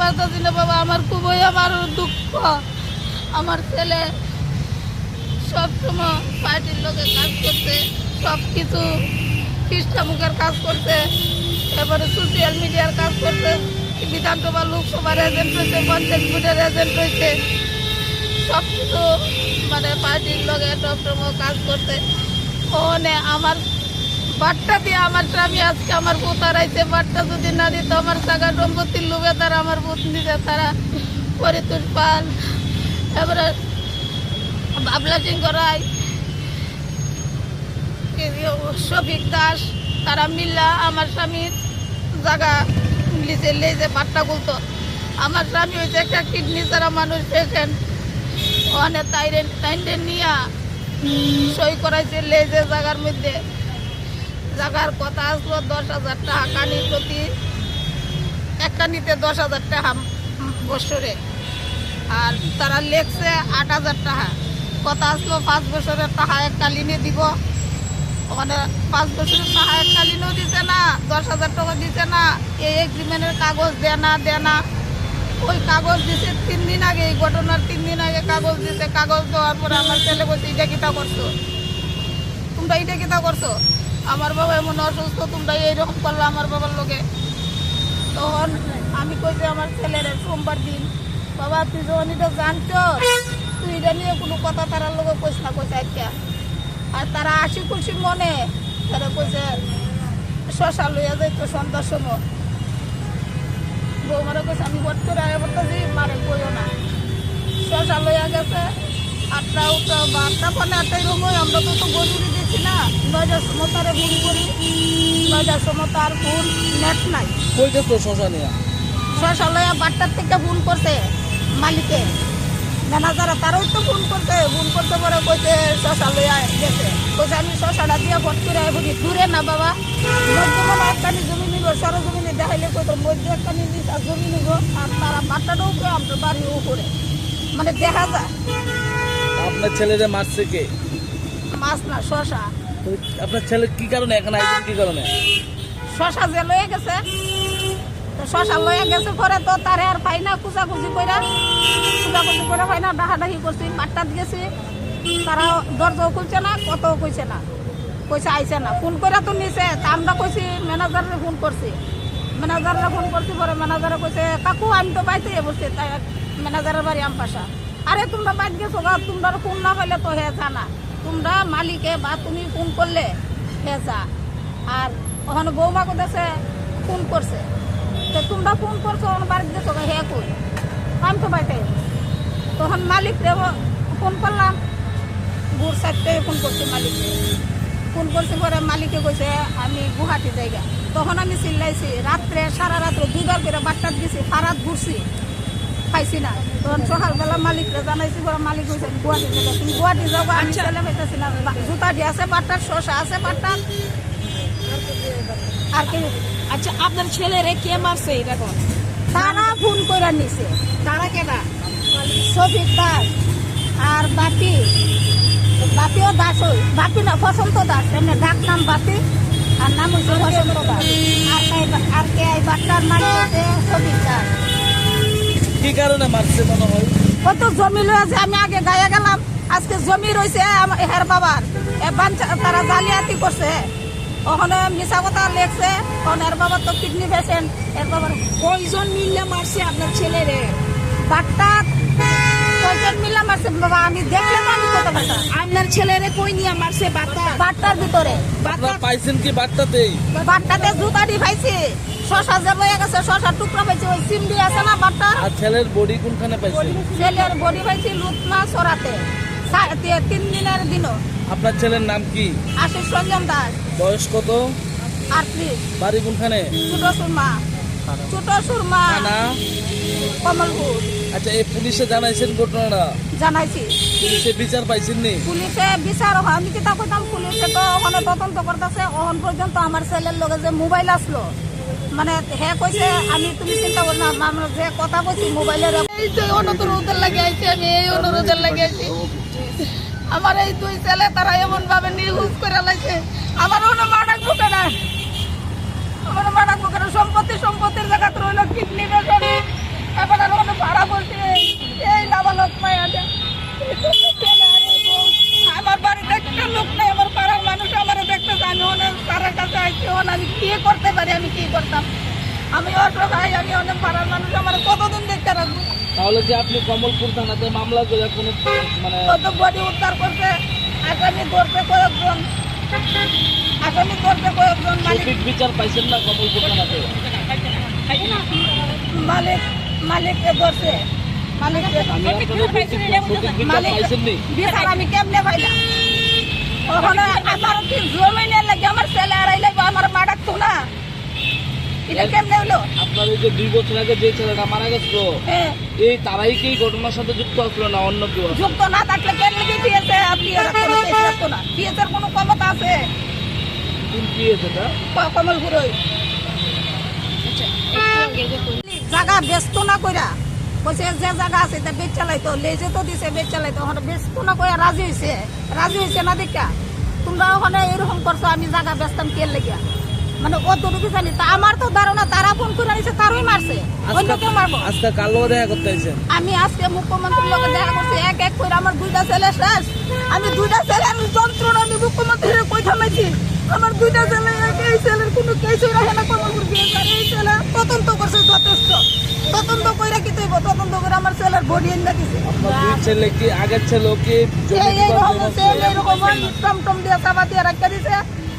পারতেছি না বাবা, আমার খুবই আমার দুঃখ। আমার ছেলে সবসময় পার্টির লোকের কাজ করতে, সব কিছু খ্রিস্টামুখের কাজ করতে, এবারে সোশ্যাল মিডিয়ার কাজ করতে, বিধানসভা লোকসভার এজেন্ট হয়েছে, পঞ্চায়েত বোর্ডের এজেন্ট হয়েছে, সব কিছু মানে পার্টির লোকে সবসময় কাজ করতে। ওখানে আমার বাট্টা দিয়ে আমার স্বামী আজকে আমার বউ তারাইছে। বাট্টা যদি না দিত আমার টাকা সম্পত্তির লোভে তারা আমার বউ দিতে, তারা পরিতুষ পাল, এবারে বাবলা সিংহ রায়, শফিক দাস, তারা মিল্লা আমার স্বামীর জায়গা লিজে লেজে বাট্টা গুলতো। আমার স্বামী হয়েছে একটা কিডনি ছাড়া মানুষ, পেশেন্ট। অনেক টাইরে নিয়ে সই করাইছে লেজে জায়গার মধ্যে। জায়গার কথা আসলো 10,000 টাকা কানি প্রতি, এক কানিতে 10,000 টাকা বছরে, আর তারা লেখছে 8,000 টাকা। কথা আসলো 5 বছরের টাকা এক কালিনে দিব। ওখানে 5 বছরের টাকা এক কালিনেও দিছে না, 10,000 টাকা দিছে না। এই এগ্রিমেন্টের কাগজ দেয় না। ওই কাগজ দিছে 3 দিন আগে, এই ঘটনার 3 দিন আগে কাগজ দিছে। কাগজ দেওয়ার পরে আমার ছেলে বলছে, এটা কিতা করছো তোমরা, এটা কিতা করছো? আমার বাবা এমন অসুস্থ, তোমরা এইরকম করলো আমার বাবার লোকে। তখন আমি কইছি আমার ছেলের সোমবার দিন, বাবা তুই যখন এটা জানছো, তুই এটা নিয়ে কোনো কথা তারার লোকে কইস না, কইছে আচ্ছা। আর তারা খুশি মনে তারা কইছে শশা লইয়া যাইতো সন্ধ্যার সময়। বৌমারা কইছে আমি ভোট করে আগে বলতেছি, মারে কইও না। শশা লইয়া গেছে 8টা 8টা 8টাই রকম। আমরা তো গরুরি দিচ্ছি না, 9টার সময় তারে ফোন করি, 9টার সময় তার ফোন নেট নাই। কই গেছো শশা নিয়ে? শশা লইয়া 12টার থেকে ফোন করছে মালিকে, ম্যানেজারে, তারাও তো ফোন করতে পরে কইছে শশা লইয়া গেছে। কইছে আমি শশাটা দিয়ে ভোট করে বলি, দূরে না বাবা, মধ্যে মানে একখানি জমি নিব, সরজমিনে দেখাইলে কইতো মধ্যে একখানি জমি নিব। আর তারা 12টাটাও করে আমাদের বাড়িও করে, মানে দেখা যায়। আপনার ছেলেরে মারছে কে? মাছ না, শশা। আপনার ছেলে কি কারণে এখানে আইছেন, কি কারণে? শশা যে লয়ে গেছে, তো শশা লয়ে গেছে পরে তো তারে আর পাই না, কুচাকুচি করে পাই না, ডাহাডাহি করছি, বাট্টাত গেছি। তারা দরজাও খুলছে না, কতও কইছে না, কইছে আইছে না। ফোন করে তো নিছে, তা আমরা কইছি ম্যানেজারে ফোন করছি, পরে ম্যানেজারে কইছে কাকু আমি তো বাইতে বসছি। তাই ম্যানেজারের বাড়ি আমপাশা। আরে তোমরা বাইতে গেছো গা, তোমরা ফোন না পাইলে তো হে জানা, তোমরা মালিকে বা তুমি ফোন করলে হে যা। আর ওখানে বৌমা কোথাছে ফোন করছে, তো তোমরা ফোন করছো ওখানে বাড়িতে গেছো গা, হে কই আমি তো বাইতে। তখন মালিকরে ফোন করলাম, ভোর 4টায় ফোন করছি মালিককে। ফোন করছি পরে মালিকে কইছে আমি গুয়াহাটি জায়গা। তখন আমি চিল্লাইছি, রাত্রে সারা রাত্রে 2বার করে বাট্টাত গেছি, ফারাত ঘুরছি, পাইছি না। তখন সকালবেলা মালিকরে জানাইছি, পরে মালিক কইছে গুয়াহাটি জায়গা, তুমি গুয়াহাটি যাবো, আমি ছেলে পাইতেছি না। জুতা দিয়ে আছে বাট্টার, শশা আছে বাট্টার, আর কি। আচ্ছা আপনার ছেলেরে কে মারছে এটা কোন? তারা ফোন করে নিছে। তারা কেনা? শফিক দাস আর বাপিও দাস, বাপি না বসন্ত দাস, এমনি ডাক নাম বাপি, আর নাম হচ্ছে বসন্ত দাস। আর কে এই বাচ্চার নাম হচ্ছে শফিক দাস। কি কারণে মারছে মনে হয়? কত জমি লয়েছে, আমি আগে গায়ে গেলাম, আজকে জমি রয়েছে হের বাবার, তারা জালিয়াতি করছে। ওখানে মিশা কথা লেখছে, কারণ এর বাবার তো কিডনি পেশেন্ট। এর বাবার কয়জন মিললে মারছে আপনার ছেলেরে? বাট্টা কয়জন মিলে মারছে বাবা, আমি দেখলে তো আমি কত পারতাম। আপনার ছেলেরে কই নিয়ে মারছে? বাট্টার ভিতরে। আপনারা পাইছেন কি বাট্টাতেই? বাট্টাতে জুতাটি পাইছি, শশা যে লয়ে গেছে, শশার টুকরা পাইছি, ওই চিমড়ি আছে না বাট্টার। আর ছেলের বডি কোনখানে পাইছেন? ছেলের বডি পাইছি লুতনা সরাতে, 3 দিনের দিনও। আপনার ছেলের নাম কি? আশিস রঞ্জন দাস। বয়স কত? 38। বাড়ি কোনখানে? ছোট সুরমা থানা? কমলপুর। আচ্ছা, এই পুলিশে জানাইছেন ঘটনাটা? জানাইছি। পুলিশে বিচার পাইছেন নি? পুলিশে বিচার, আমি কিতা কইতাম, পুলিশে তো ওখানে তদন্ত করতেছে। ওখান পর্যন্ত আমার ছেলের লগে যে মোবাইল আসলো, মানে হে কইছে আমি, তুমি চিন্তা করো না, আমরা যে কথা বলছি মোবাইলের, এই তো অনুরোধের লাগে আইছি আমি, এই অনুরোধের লাগে আইছি। আমার এই 2 ছেলে তারা এমন ভাবে নির্ভুজ করে লাইছে। আমার ওনা মাটাক বুকে না, আমার মাটাক বুকে সম্পত্তির জায়গা তো হইলো কিডনি পেশেন্ট, এবার আর কোনো ভাড়া বলতে এই লাভালক মায়াটা আমার বাড়িতে একটা লোক নেই, আমার পাড়ার মানুষ আমার দেখতে জানি অনেক তার কাছে আইছি, আমি কি করতে পারি, আমি কি করতাম, আমি অসহায়, আমি অনেক পাড়ার মানুষ, আমার কতদিন দেখতে রাখবো। তাহলে কি আপনি কমলপুর থানাতে মামলা করে কোনো মানে কত বডি উদ্ধার করছে, আসামি ধরছে কয়েকজন, আসামি ধরছে কয়েকজন, সঠিক বিচার পাইছেন না কমলপুর থানাতে? মালিককে ধরছে, মালিককে আমি আপনাদের বলছি, সঠিক বিচার পাইছেন নি? বিচার আমি কেমনে পাইলাম? ওখানে আমার কি জমিনের লাগে আমার ছেলে আড়াই লাগবে, আমার মা ডাকতো না, এটা কেমনে হলো? আপনার এই যে 2 বছর আগে যে ছেলেটা মারা গেছিল, হ্যাঁ, এই তারাই কি এই ঘটনার সাথে যুক্ত আসলো না অন্য কেউ? যুক্ত না থাকলে কেমনে কি দিয়েছে? আপনি কোনো কেস রাখতো না, দিয়েছে কোনো ক্ষমতা আছে? কোন কি হয়েছে এটা? কমলপুরই জায়গা ব্যস্ত না কইরা বলছে যে জায়গা আছে তা বেচ চালাইতো, লেজে তো দিছে বেচ চালাইতো, ওখানে ব্যস্ত না কইরা রাজি হয়েছে না দেখা তোমরা ওখানে এরকম করছো, আমি জায়গা ব্যস্তাম কে লেগে, মানে অতটুকু জানি। তা আমার তো ধারণা তারা ফোন করে আনিছে, তারই মারছে, অন্য কেউ মারবো। আজকে কার লগে দেখা করতে আইছেন? আমি আজকে মুখ্যমন্ত্রীর লোক দেখা করছি, এক এক করে আমার 2টা ছেলে শেষ, আমি 2টা ছেলে আমি যন্ত্রণা, আমি মুখ্যমন্ত্রীর কই থামাইছি, আমার 2টা ছেলে, এই ছেলের কোনো কেসই রাখে না কমলপুর গিয়েছে, এই ছেলে তদন্ত করছে যথেষ্ট, তদন্ত কইরা কি তৈব, তদন্ত করে আমার ছেলের বডি এনে দিছে। আপনার 2 ছেলে কি আগের ছেলে কি এইরকম টমটম দিয়ে চাপা দিয়ে রাখা দিছে,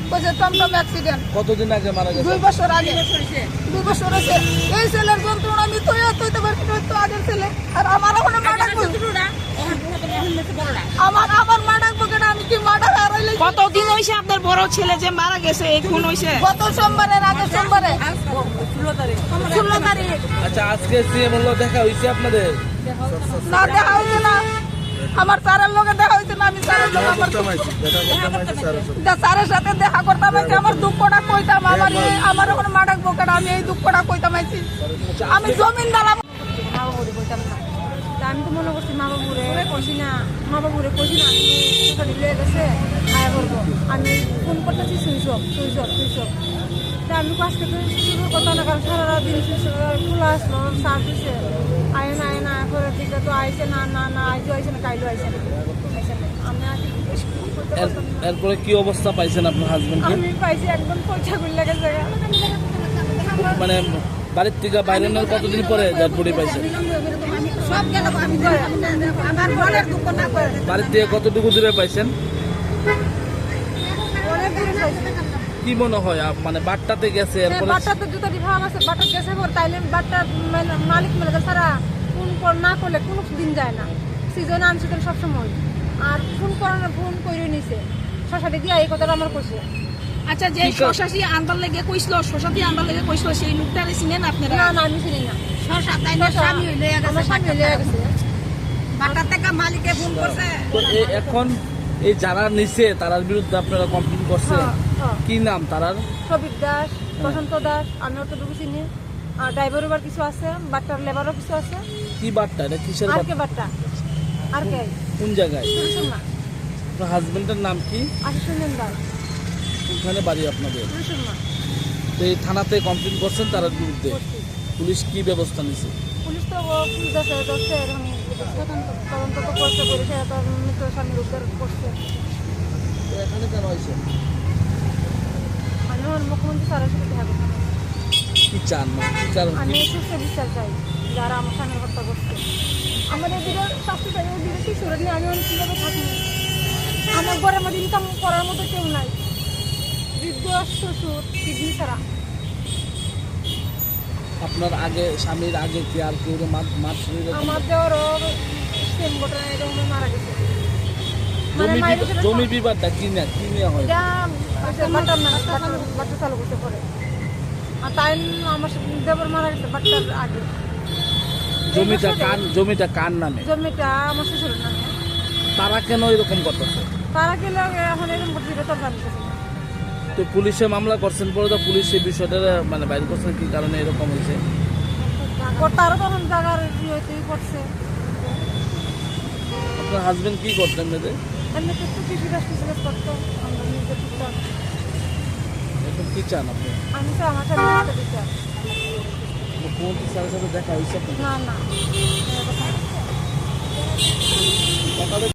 কইছে টমটম অ্যাক্সিডেন্ট। কতদিন আগে মারা গেছে? 2 বছর আগে, 2 বছর হয়েছে। এই ছেলের যন্ত্রণা আমি তৈতে পারছি না, তো আগের ছেলে, আর আমার ওখানে মা ডাকবো, আমার মা ডাকবো কেন, আমি কি মা ডাকা হারাইলে? কতদিন হয়েছে আপনার বড় ছেলে যে মারা গেছে, এই খুন হয়েছে? গত সোমবারের আগের সোমবারে 16 তারিখ। আচ্ছা, আজকে সিএম হলো দেখা হইছে আপনাদের? না দেখা হয়েছে না, আমার স্যারের লোকে দেখা হয়েছে না, আমি স্যারের লোক আমার স্যারের সাথে দেখা করতাম, আমার দুঃখটা কইতাম, আমার ওখানে মা ডাকবো কেন, আমি এই দুঃখটা কইতাম আইছি, আমি জমিন দালাম। মা বাবুরে কইতাম না, তা আমি তো মনে করছি মা বাবুরে কইছি না, মা বাবুরে কইছি না, আমি ছোটো লেগে গেছে আয়া করবো, আমি ফোন করতেছি সুইচ অফ। তা আমি কাজ থেকে শুরু করতাম না, কারণ সারা দিন খোলা আসলো, সার দিছে, আয় না পরের দিকে তো আইসে না, আইজও আইসে না, কাইলো আইসে না, আমি আর কিছু করতে পারতাম না। এরপরে কি অবস্থা পাইছেন আপনার হাজবেন্ডকে? আমি পাইছি একদম পয়সা গুলো গেছে, মানে বাড়ির থেকে বাইরে নেওয়ার কতদিন পরে ডেড বডি পাইছেন? সব গেল, আমি আমার মনের দুঃখ না করে বাড়ির থেকে কতটুকু দূরে পাইছেন? অনেক দূরে পাইছি। কি মনে হয় মানে বাট্টাতে গেছে, এরপরে বাটাতে জুতা দিয়ে ভাঙা আছে, বাটা গেছে পর তাইলে বাটা মালিক মেলে ছাড়া ফোন না করলে কোনো দিন যায় না, সিজন আনছে তো সবসময়, আর ফোন করে নিছে শশাটি দিয়ে এই কথাটা আমার কইছে। আচ্ছা, যে শশাশি আন্দার লেগে কইছিল, শশাটি আন্দার লেগে কইছিল, সেই লোকটা চিনেন আপনারা? না আমি চিনি না, শশা তাই না, স্বামী হইলে আমার স্বামী লেগে গেছে, বাটা থেকে মালিকে ফোন করছে। তো এখন এই যারা নিছে তার বিরুদ্ধে আপনারা কমপ্লেন করছে, হ্যাঁ। কি নাম তারার? সবিক দাস, বসন্ত দাস, আমি অতটুকু চিনি, আর ড্রাইভার এবার কিছু আছে, বাট্টার লেবারও কিছু আছে, কি বাট্টা, এটা কিসের আর বাট্টা? কে বাট্টা আর কে কোন জায়গায়? শুনমা আপনার হাজবেন্ডের নাম কি? আশিস দাস, ওখানে বাড়ি আপনাদের? শুনমা তো এই থানাতে কমপ্লেন করছেন তার বিরুদ্ধে, পুলিশ কি ব্যবস্থা নিছে? পুলিশ তো পুলিশ দশে এরকম তদন্ত তো করছে, করে সেটা তো মৃত স্বামীর উদ্ধার করছে। তো এখানে কেন হয়েছে? আমি আমার মুখ্যমন্ত্রী স্যারের সাথে দেখা করতাম, কি চান, কি কারণ? আমি সুস্থ বিচার চাই যারা আমার স্বামীর হত্যা করছে, আমার এদিকে শাস্তি চাই, ওদিকে শিশুরা নিয়ে আমি কীভাবে থাকি, আমার ঘরের মধ্যে ইনকাম করার মতো কেউ নাই, বৃদ্ধ শ্বশুর কিডনি ছাড়া। আপনার আগে স্বামীর আগে কি আর কেউ মার শরীরে আমার দেওয়ারও সেম ঘটনা এরকম মারা গেছে, মানে মায়ের সাথে জমি বিবাদটা কি নিয়ে হয়? এটা বাচ্চা চালু করতে পারে, আর তাই আমার দেবর মারা গেছে বাচ্চার আগে। জমিটা কার নামে? জমিটা আমার শ্বশুরের নামে। তারা কেন এরকম করতেছে? তারা কি এখন এরকম করতে তো জানতেছে না। তো পুলিশে মামলা করছেন, পরে তো পুলিশ এই বিষয়টা মানে বাইর করছেন, কি কারণে এরকম হয়েছে? তারও তখন জায়গার ইয়ে করছে, আপনার হাজবেন্ড কি করতেন মেয়েদের? এমনি একটু কৃষি কাজ করতো, আমরা নিজে টুকটাক। এখন কি চান আপনি? আমি তো আমার স্বামী বিচার, মুখ্যমন্ত্রী স্যারের সাথে দেখা হয়েছে আপনার? না না সকালে